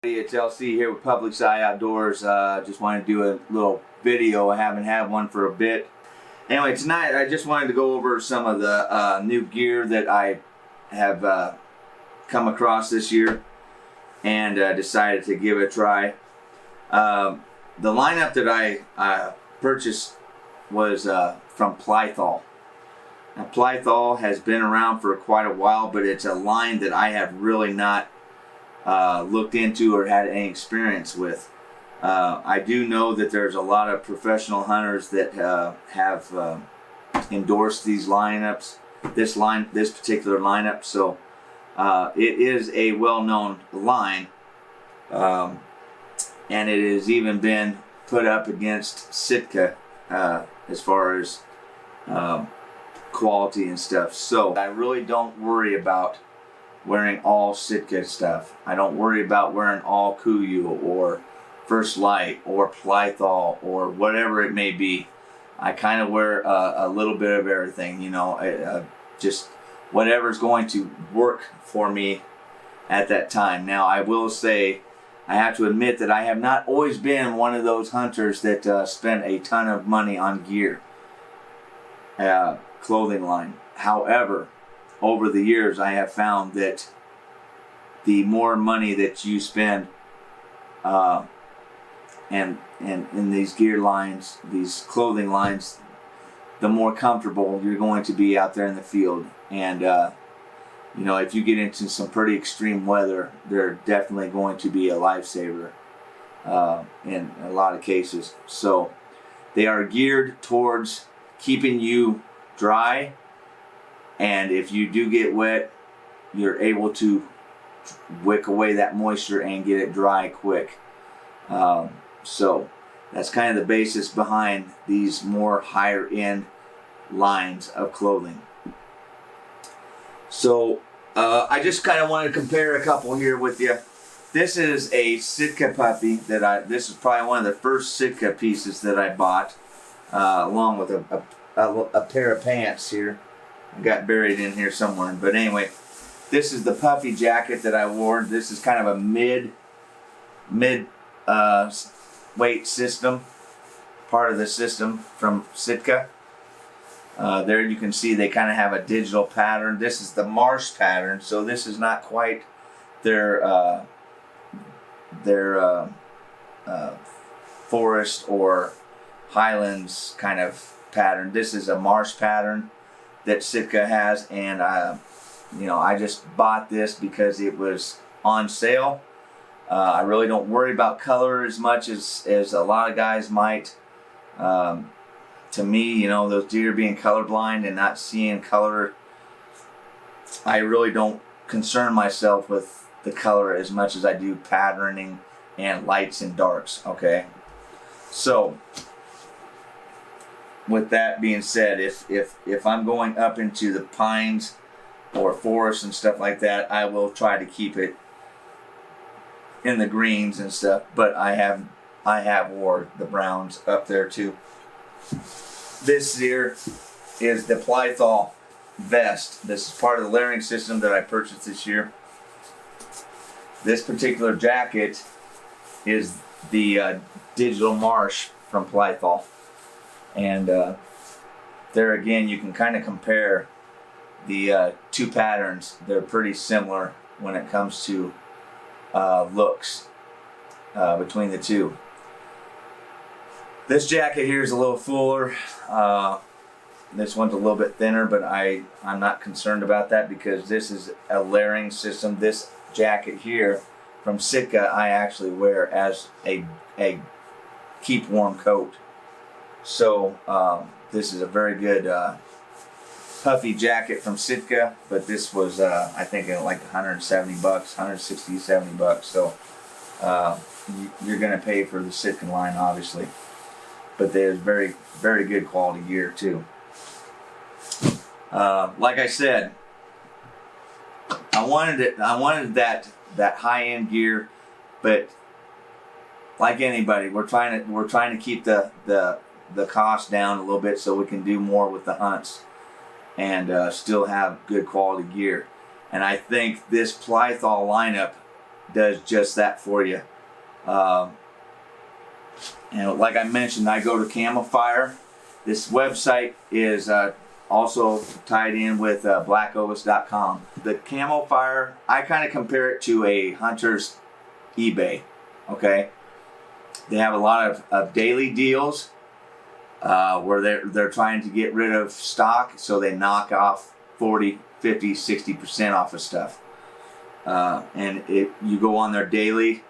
It's LC here with Public Sci Outdoors. Just wanted to do a little video. I haven't had one for a bit. Anyway, tonight I just wanted to go over some of the new gear that I have come across this year and decided to give it a try. The lineup that I purchased was from Plythal. Now, Plythal has been around for quite a while, but it's a line that I have really not looked into or had any experience with. I do know that there's a lot of professional hunters that have endorsed these lineups, this particular lineup. So it is a well-known line, and it has even been put up against Sitka as far as quality and stuff. So I really don't worry about wearing all Sitka stuff. I don't worry about wearing all Kuyu or First Light or Plythal or whatever it may be. I kind of wear a little bit of everything, you know, just whatever's going to work for me at that time. Now, I will say, I have to admit that I have not always been one of those hunters that spend a ton of money on gear, clothing line. However, over the years, I have found that the more money that you spend and in these gear lines, these clothing lines, the more comfortable you're going to be out there in the field. And you know, if you get into some pretty extreme weather, they're definitely going to be a lifesaver in a lot of cases. So they are geared towards keeping you dry, and if you do get wet, you're able to wick away that moisture and get it dry quick. So that's kind of the basis behind these more higher end lines of clothing. So I just kind of want to compare a couple here with you. This is a Sitka puppy that this is probably one of the first Sitka pieces that I bought, along with a pair of pants here. Got buried in here somewhere. But anyway, this is the puffy jacket that I wore. This is kind of a mid weight system, part of the system from Sitka. There you can see they kind of have a digital pattern. This is the marsh pattern, so this is not quite their forest or highlands kind of pattern. This is a marsh pattern that Sitka has, and you know, I just bought this because it was on sale. I really don't worry about color as much as a lot of guys might. To me, you know, those deer being colorblind and not seeing color, I really don't concern myself with the color as much as I do patterning and lights and darks. Okay, so with that being said, if I'm going up into the pines or forests and stuff like that, I will try to keep it in the greens and stuff. But I have wore the browns up there too. This here is the Plythal vest. This is part of the layering system that I purchased this year. This particular jacket is the digital marsh from Plythal. And there again, you can kind of compare the two patterns. They're pretty similar when it comes to looks between the two. This jacket here is a little fuller. This one's a little bit thinner, but I'm not concerned about that because this is a layering system. This jacket here from Sitka, I actually wear as a keep warm coat. So this is a very good puffy jacket from Sitka, but this was I think like 170 bucks, 160, 70 bucks. So you're gonna pay for the Sitka line, obviously, but there's very, very good quality gear too. Like I said, I wanted that high-end gear, but like anybody, we're trying to keep the cost down a little bit so we can do more with the hunts and still have good quality gear. And I think this Plythal lineup does just that for you. And like I mentioned, I go to Camofire. This website is also tied in with blackovis.com. The Camofire, I kind of compare it to a hunter's eBay. Okay, they have a lot of daily deals where they're trying to get rid of stock, so they knock off 40, 50, 60% off of stuff. And you go on their daily,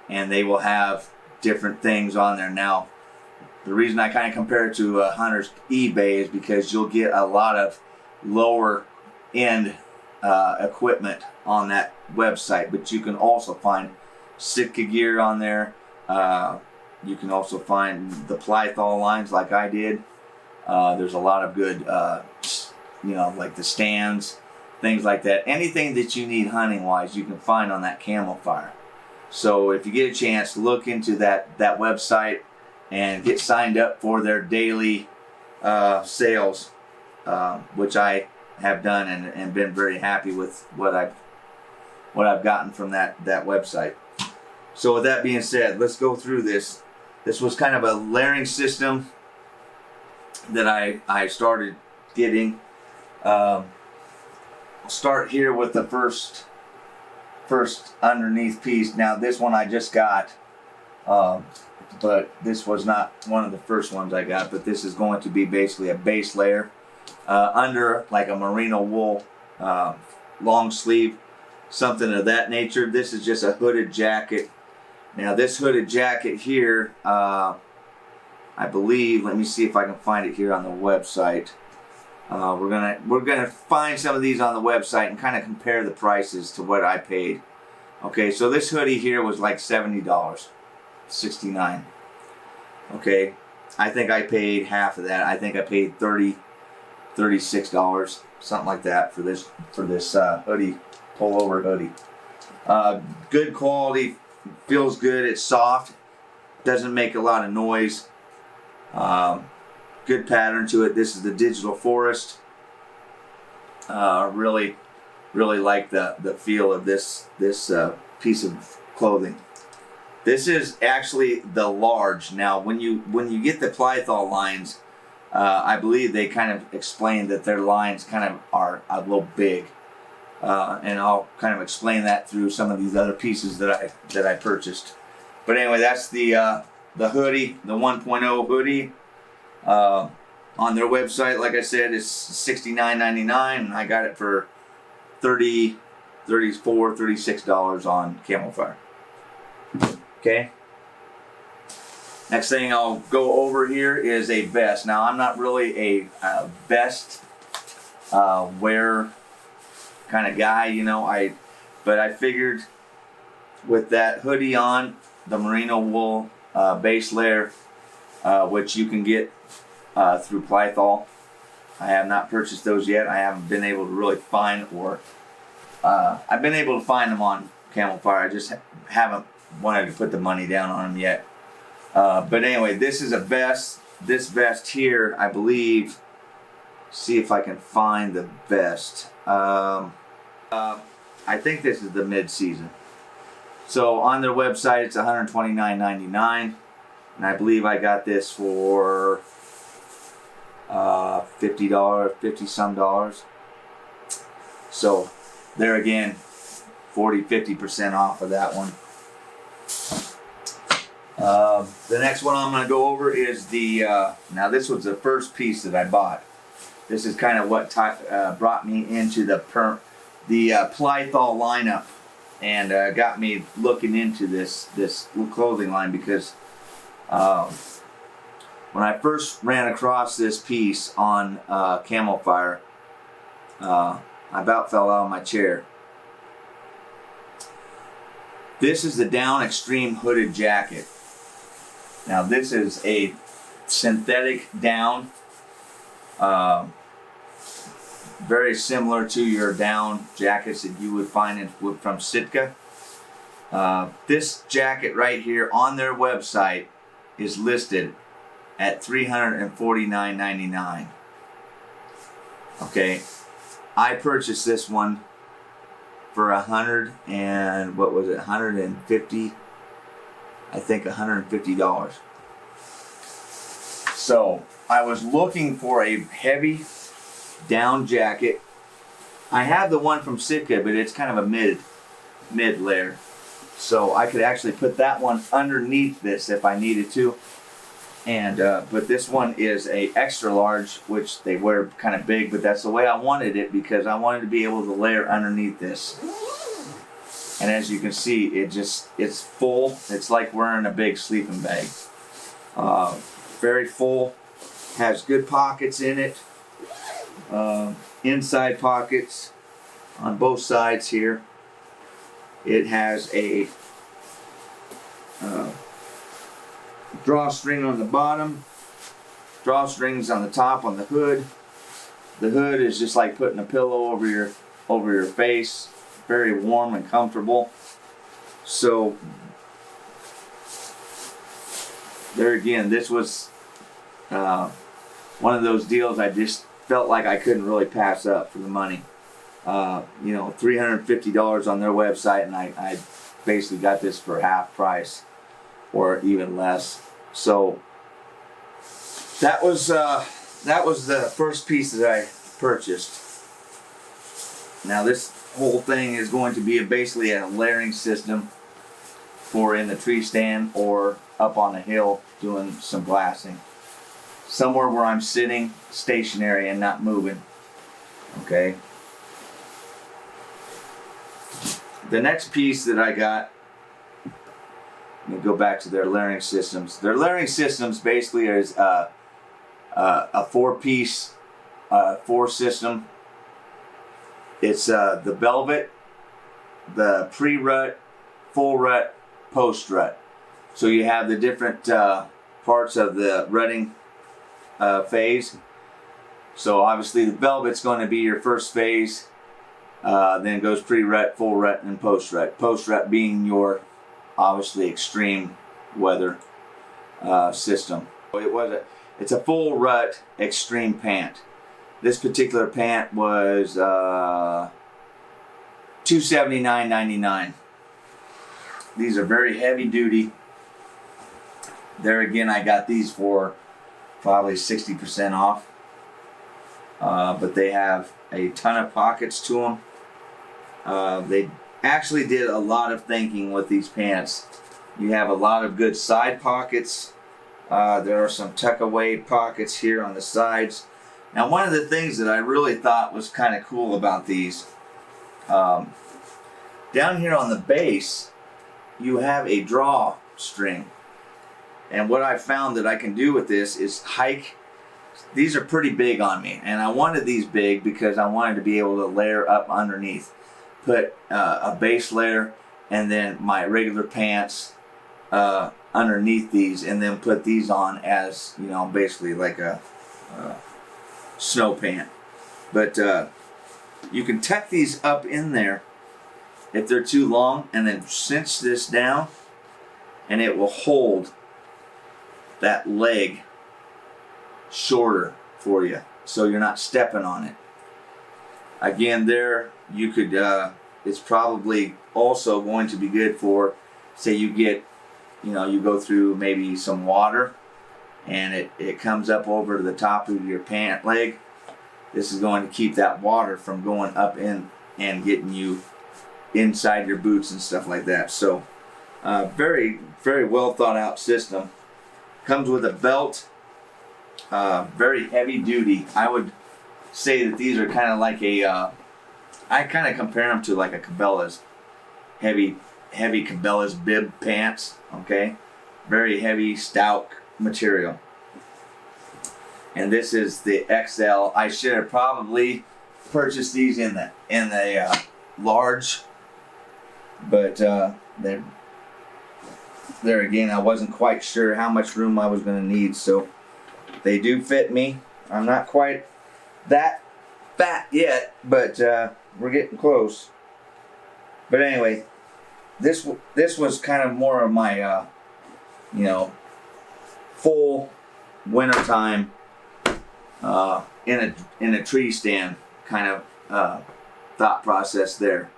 and they will have different things on there. Now, the reason I kind of compare it to hunter's eBay is because you'll get a lot of lower end equipment on that website, but you can also find Sitka gear on there. You can also find the Plythal lines like I did. There's a lot of good, like the stands, things like that. Anything that you need hunting wise, you can find on that Camofire. So if you get a chance, look into that website and get signed up for their daily sales, which I have done and been very happy with what I've gotten from that website. So with that being said, let's go through this. This was kind of a layering system that I started getting. I'll start here with the first underneath piece. Now this one I just got, but this was not one of the first ones I got, but this is going to be basically a base layer under like a merino wool long sleeve, something of that nature. This is just a hooded jacket. Now this hooded jacket here, I believe, let me see if I can find it here on the website. We're gonna find some of these on the website and kind of compare the prices to what I paid. Okay, so this hoodie here was like $70, $69. Okay, I think I paid half of that. I think I paid $36, something like that for this hoodie, pullover hoodie. Good quality, feels good. It's soft, doesn't make a lot of noise. Good pattern to it. This is the Digital Forest. Really like the feel of this piece of clothing. This is actually the large. Now, when you get the Plythal lines, I believe they kind of explain that their lines kind of are a little big, and I'll kind of explain that through some of these other pieces that I purchased. But anyway, that's the hoodie, the 1.0 hoodie. On their website, like I said, is $69.99, and I got it for $34, $36 on Camofire. Okay. Next thing I'll go over here is a vest. Now, I'm not really a vest wear kind of guy, but I figured with that hoodie on, the merino wool base layer, which you can get through Plythal. I have not purchased those yet. I haven't been able to really find, I've been able to find them on Camofire. I just haven't wanted to put the money down on them yet. But anyway, this is a vest. This vest here, I believe, see if I can find the vest. I think this is the mid-season. So on their website, it's $129.99. And I believe I got this for $50 some. So there again, 40-50% off of that one. The next one I'm going to go over is now this was the first piece that I bought. This is kind of what brought me into the Plythal lineup, and got me looking into this clothing line, because when I first ran across this piece on Camofire, I about fell out of my chair. This is the Down Extreme hooded jacket. Now this is a synthetic down, very similar to your down jackets that you would find from Sitka. This jacket right here on their website is listed at $349.99. Okay, I purchased this one for what was it, 150, I think $150. So I was looking for a heavy down jacket. I have the one from Sitka, but it's kind of a mid layer. So I could actually put that one underneath this if I needed to. And but this one is a extra large, which they wear kind of big, but that's the way I wanted it because I wanted to be able to layer underneath this. And as you can see, it's full. It's like wearing a big sleeping bag. Very full, has good pockets in it. Inside pockets on both sides here. It has a drawstring on the bottom, drawstrings on the top on the hood. The hood is just like putting a pillow over your face. Very warm and comfortable. So there again, this was one of those deals I just felt like I couldn't really pass up for the money. You know, $350 on their website, and I basically got this for half price or even less. So that was the first piece that I purchased. Now this whole thing is going to be basically a layering system for in the tree stand or up on a hill doing some glassing. Somewhere where I'm sitting stationary and not moving. Okay. The next piece that I got, let me go back to their layering systems. Their layering systems basically is a 4-piece 4 system. It's the velvet, the pre-rut, full rut, post rut. So you have the different parts of the rutting phase. So obviously the velvet's going to be your first phase. Then it goes pre-rut, full rut, and post-rut. Post-rut being your obviously extreme weather system. It's a full rut extreme pant. This particular pant was $279.99. These are very heavy duty. There again, I got these for probably 60% off. But they have a ton of pockets to them. They actually did a lot of thinking with these pants. You have a lot of good side pockets. There are some tuck away pockets here on the sides. Now one of the things that I really thought was kind of cool about these, down here on the base, you have a drawstring. And what I found that I can do with this is hike. These are pretty big on me, and I wanted these big because I wanted to be able to layer up underneath. Put a base layer and then my regular pants underneath these, and then put these on as, you know, basically like a snow pant. But you can tuck these up in there if they're too long, and then cinch this down, and it will hold that leg shorter for you, so you're not stepping on it. Again, there you could it's probably also going to be good for, say you get, you know, you go through maybe some water and it comes up over to the top of your pant leg. This is going to keep that water from going up in and getting you inside your boots and stuff like that. So very, very well thought out system. Comes with a belt. Very heavy duty. I would say that these are kind of like a, I kind of compare them to like a Cabela's, heavy Cabela's bib pants. Okay, very heavy, stout material. And this is the XL. I should have probably purchased these in the large, but there again, I wasn't quite sure how much room I was going to need, so they do fit me. I'm not quite that fat yet, but we're getting close. But anyway, this was kind of more of my you know, full wintertime in a tree stand kind of thought process there.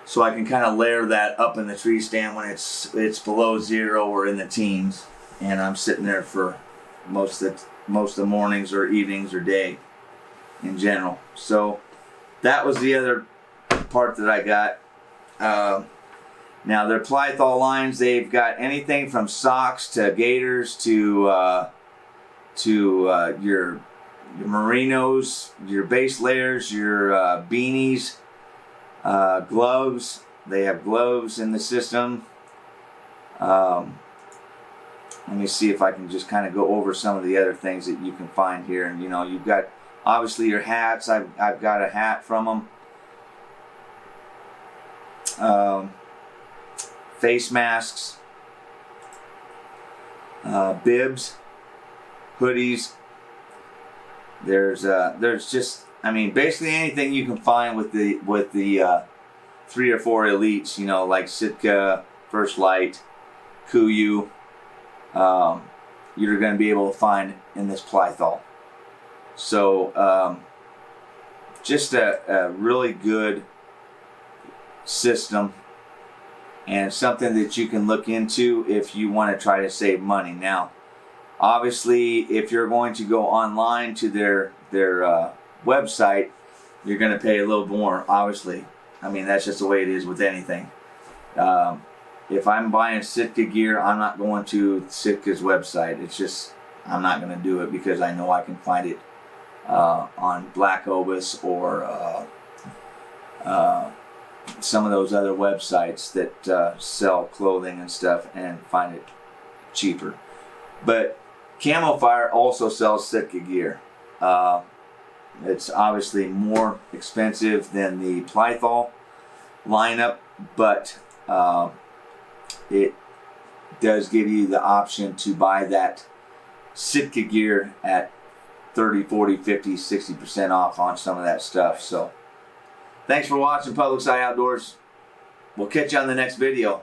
so I can kind of layer that up in the tree stand when it's below 0 or in the teens, and I'm sitting there for most of the mornings or evenings or day in general. So that was the other part that I got. Now their Plythal lines, they've got anything from socks to gaiters to your merinos, your base layers, your beanies, gloves. They have gloves in the system. Let me see if I can just kind of go over some of the other things that you can find here. And you've got obviously your hats. I've got a hat from them. Face masks, bibs, hoodies. There's just, I mean, basically anything you can find with the 3 or 4 elites, like Sitka, First Light, Kuyu, you're going to be able to find in this Plythal. So just a really good system, and something that you can look into if you want to try to save money. Now, obviously, if you're going to go online to their website, you're going to pay a little more, obviously. I mean, that's just the way it is with anything. If I'm buying Sitka gear, I'm not going to Sitka's website. It's just, I'm not going to do it because I know I can find it on Black Obus or some of those other websites that sell clothing and stuff, and find it cheaper. But Camofire also sells Sitka gear. It's obviously more expensive than the Plythal lineup, but it does give you the option to buy that Sitka gear at 30, 40, 50, 60% off on some of that stuff. So thanks for watching Public Eye Outdoors. We'll catch you on the next video.